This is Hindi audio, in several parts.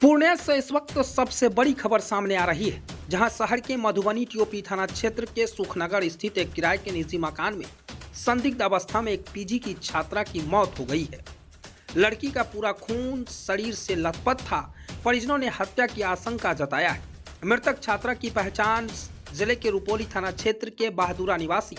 पूर्णिया से इस वक्त सबसे बड़ी खबर सामने आ रही है, जहां शहर के मधुबनी टीओपी थाना क्षेत्र के सुखनगर स्थित एक किराए के निजी मकान में संदिग्ध अवस्था में एक पीजी की छात्रा की मौत हो गई है। लड़की का पूरा खून शरीर से लथपथ था। परिजनों ने हत्या की आशंका जताया है। मृतक छात्रा की पहचान जिले के रुपोली थाना क्षेत्र के बहादुरा निवासी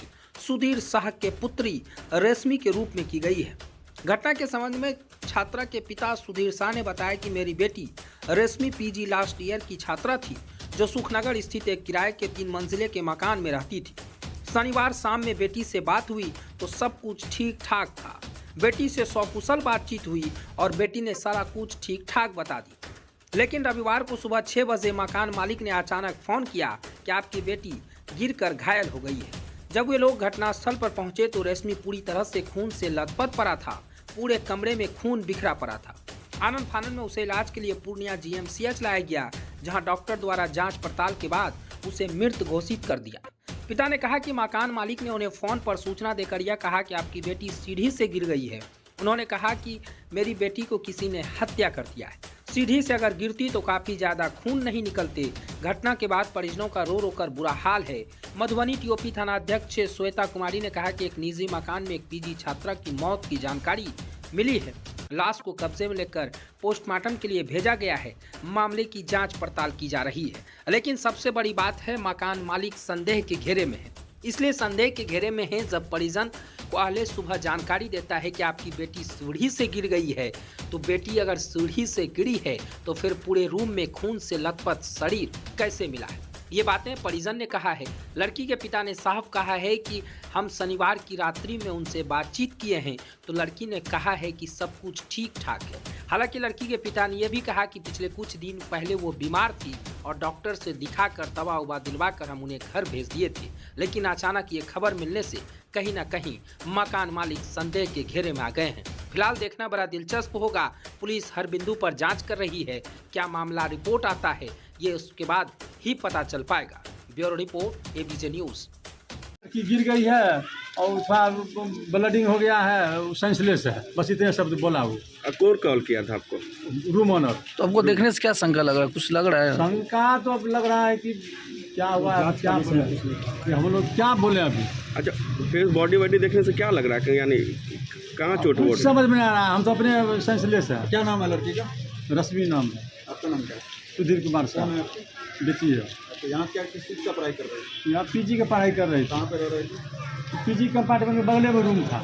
सुधीर शाह के पुत्री रेशमी के रूप में की गई है। घटना के संबंध में छात्रा के पिता सुधीर शाह ने बताया कि मेरी बेटी रेशमी पीजी लास्ट ईयर की छात्रा थी, जो सुखनगर स्थित एक किराए के 3 मंजिले के मकान में रहती थी। शनिवार शाम में बेटी से बात हुई तो सब कुछ ठीक ठाक था। बेटी से सकुशल बातचीत हुई और बेटी ने सारा कुछ ठीक ठाक बता दी। लेकिन रविवार को सुबह 6 बजे मकान मालिक ने अचानक फोन किया कि आपकी बेटी गिरकर घायल हो गई है। जब वे लोग घटनास्थल पर पहुंचे तो रेशमी पूरी तरह से खून से लथपथ पड़ा था। पूरे कमरे में खून बिखरा पड़ा था। आनंद फानंद में उसे इलाज के लिए पूर्णिया जीएमसीएच लाया गया, जहां डॉक्टर द्वारा जांच पड़ताल के बाद उसे मृत घोषित कर दिया। पिता ने कहा कि मकान मालिक ने उन्हें फोन पर सूचना देकर यह कहा कि आपकी बेटी सीढ़ी से गिर गई है। उन्होंने कहा कि मेरी बेटी को किसी ने हत्या कर दिया है। सीढ़ी से अगर गिरती तो काफी ज्यादा खून नहीं निकलते। घटना के बाद परिजनों का रो रो कर बुरा हाल है। मधुबनी टीओपी थाना अध्यक्ष श्वेता कुमारी ने कहा कि एक निजी मकान में एक पीजी छात्रा की मौत की जानकारी मिली है। लाश को कब्जे में लेकर पोस्टमार्टम के लिए भेजा गया है। मामले की जांच पड़ताल की जा रही है। लेकिन सबसे बड़ी बात है, मकान मालिक संदेह के घेरे में है। इसलिए संदेह के घेरे में है जब परिजन को अहले सुबह जानकारी देता है कि आपकी बेटी सीढ़ी से गिर गई है, तो बेटी अगर सीढ़ी से गिरी है तो फिर पूरे रूम में खून से लथपथ शरीर कैसे मिला है। ये बातें परिजन ने कहा है। लड़की के पिता ने साफ कहा है कि हम शनिवार की रात्रि में उनसे बातचीत किए हैं तो लड़की ने कहा है कि सब कुछ ठीक ठाक है। हालांकि लड़की के पिता ने यह भी कहा कि पिछले कुछ दिन पहले वो बीमार थी और डॉक्टर से दिखाकर दवा उवा दिलवाकर हम उन्हें घर भेज दिए थे। लेकिन अचानक ये खबर मिलने से कहीं ना कहीं मकान मालिक संदेह के घेरे में आ गए हैं। फिलहाल देखना बड़ा दिलचस्प होगा। पुलिस हर बिंदु पर जांच कर रही है। क्या मामला रिपोर्ट आता है, ये उसके बाद ही पता चल पाएगा। Bureau report, ABJ news. की गिर गई है और थोड़ा ब्लडिंग हो गया है, सेंसलेस है, बस इतने शब्द बोला वो। कौन कॉल किया था आपको? Room owner. तो हमको देखने से क्या शंका लग रहा है? कुछ लग रहा है? शंका तो अब लग रहा है कि क्या हुआ, क्या बोले हम लोग, क्या बोले अभी। अच्छा, फिर बॉडी वॉडी देखने से क्या लग रहा है, यानी कहाँ चोट वोट? समझ में आ रहा है, हम तो अपने सेंसलेस है। क्या नाम है लड़की का? रश्मि नाम है। आपका नाम क्या है? सुधीर कुमार साहब बेटी है। तो यहाँ क्या किस चीज़ का पढ़ाई कर रहे हैं? यहाँ पीजी का पढ़ाई कर रही थी। कहाँ पे रह रहे थे? पीजी कंपार्टमेंट के बगले में रूम था।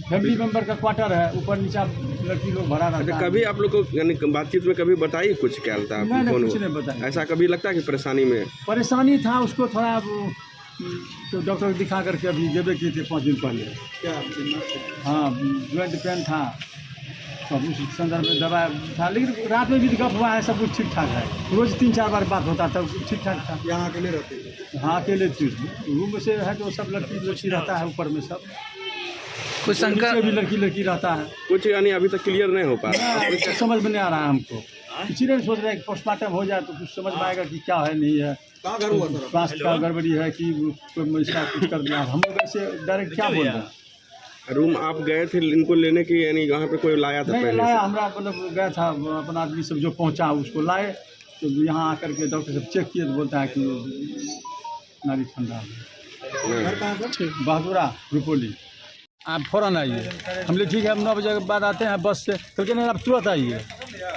फैमिली मेंबर का क्वार्टर है, ऊपर नीचा लड़की लोग भरा रहता है। कभी आप लोग को यानी बातचीत में कभी बताई कुछ क्या था? नहीं, कुछ नहीं बताया। ऐसा कभी लगता है कि परेशानी था उसको थोड़ा, तो डॉक्टर को दिखा करके अभी जेबे किए थे 5 दिन पहले। क्या? हाँ, ज्वाइंट पेन था, तो उस संदर्भ में दवा था। लेकिन रात में भी गप हुआ है, सब कुछ ठीक ठाक है। रोज़ 3-4 बार बात होता था, ठीक ठाक था। यहाँ अकेले रहते थे? हाँ, अकेले थी। रूम से है तो सब लड़की रहता है, ऊपर में सब कुछ शंका भी लड़की रहता है। कुछ यानी अभी तक क्लियर नहीं हो पा रहा? समझ में नहीं आ रहा है हमको। इसीलिए सोच रहे हैं कि पोस्टमार्टम हो जाए तो कुछ समझ में आएगा कि क्या है, नहीं है, कहाँ घर हुआ सर? स्वास्थ्य का गड़बड़ी है कि कोई मनुष्य कुछ कर दिया। हम लोग ऐसे डायरेक्ट क्या बोल रहे हैं। रूम आप गए थे इनको लेने की, यानी यहाँ पे कोई लाया था? नहीं पहले लाया, हमरा मतलब गया था, अपना आदमी सब जो पहुंचा उसको लाए, तो यहाँ आकर के डॉक्टर सब चेक किए तो बोलता है कि नारी ठंडा है। घर कहाँ सर? बहादुरा रुपोली। आप फ़ौरन आइए। हम लोग ठीक है, हम 9 बजे के बाद आते हैं बस से। तो क्या नहीं, आप तुरंत आइए।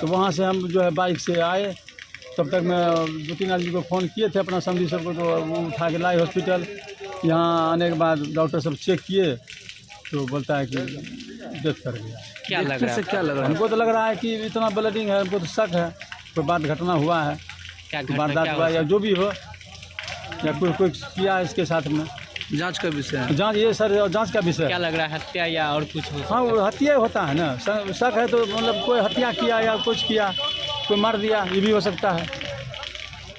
तो वहाँ से हम जो है बाइक से आए। तब तक मैं 2-3 आदमी को फ़ोन किए थे अपना समझी सबको, तो वो उठा के लाए हॉस्पिटल। यहाँ आने के बाद डॉक्टर सब चेक किए तो बोलता है कि डेथ कर गया। क्या लग रहा है? क्या लग रहा है? हमको तो लग रहा है कि इतना ब्लडिंग है, हमको तो शक है कोई बात घटना हुआ है, क्या वारदात हुआ या जो भी हो, या कोई किया है इसके साथ में। जांच का विषय है। जांच, ये सर जांच का विषय। क्या लग रहा है, हत्या या और कुछ हो? हाँ, वो हत्या होता है ना, शक है तो मतलब कोई हत्या किया या कुछ किया, कोई मार दिया, ये भी हो सकता है।